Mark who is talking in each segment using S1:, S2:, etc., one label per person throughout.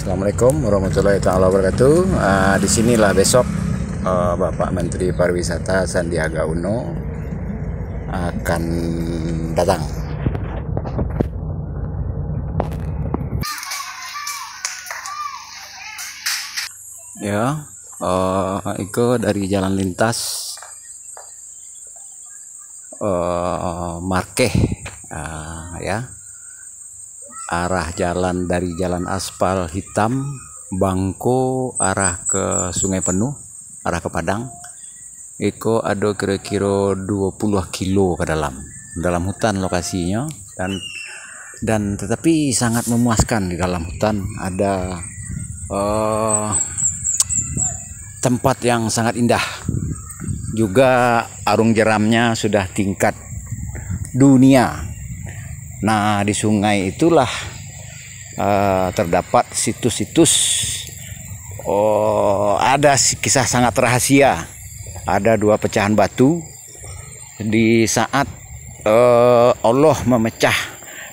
S1: Assalamualaikum warahmatullahi taala wabarakatuh. Disinilah besok Bapak Menteri Pariwisata Sandiaga Uno akan datang. Ya, itu dari jalan lintas Markeh, ya. Arah jalan dari jalan aspal hitam Bangko arah ke Sungai Penuh, arah ke Padang. Iko ada kira-kira 20 kilo ke dalam hutan lokasinya, dan tetapi sangat memuaskan. Di dalam hutan ada tempat yang sangat indah. Juga arung jeramnya sudah tingkat dunia. Nah, di sungai itulah terdapat situs-situs. Ada kisah sangat rahasia. Ada 2 pecahan batu di saat Allah memecah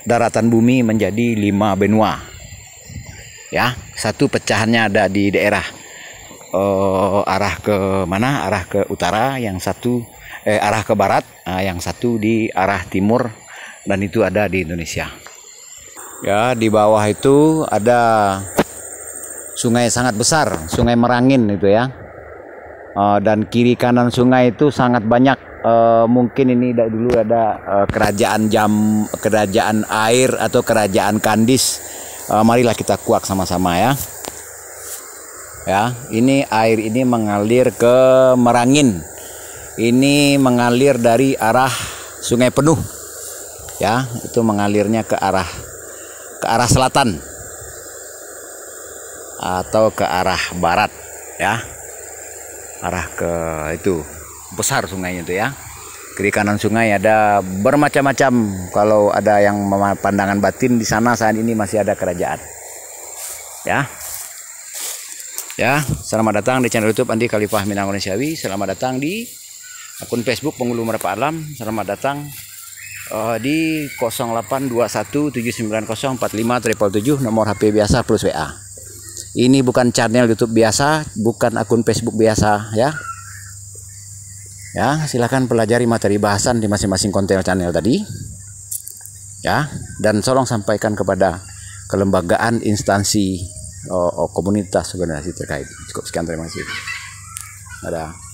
S1: daratan bumi menjadi 5 benua. Ya, satu pecahannya ada di daerah arah ke mana? Arah ke utara, yang satu arah ke barat, yang satu di arah timur. Dan itu ada di Indonesia. Ya, di bawah itu ada sungai sangat besar, Sungai Merangin itu ya. Dan kiri kanan sungai itu sangat banyak. Mungkin ini dulu ada kerajaan air atau kerajaan Kandis. Marilah kita kuak sama-sama ya. Ya, ini air ini mengalir ke Merangin. Ini mengalir dari arah Sungai Penuh. Ya, itu mengalirnya ke arah selatan atau ke arah barat ya. Arah ke itu besar sungainya itu ya. Kiri kanan sungai ada bermacam-macam. Kalau ada yang pandangan batin, di sana saat ini masih ada kerajaan. Ya. Ya, selamat datang di channel YouTube Andi Khalifah Minang Indonesiawi. Selamat datang di akun Facebook Penghulu Merapa Alam. Selamat datang di 082179045777, nomor HP biasa plus WA. Ini bukan channel YouTube biasa, bukan akun Facebook biasa ya. Ya, silakan pelajari materi bahasan di masing-masing konten channel tadi. Ya, dan tolong sampaikan kepada kelembagaan, instansi, komunitas, organisasi terkait. Cukup sekian, terima kasih. Dadah.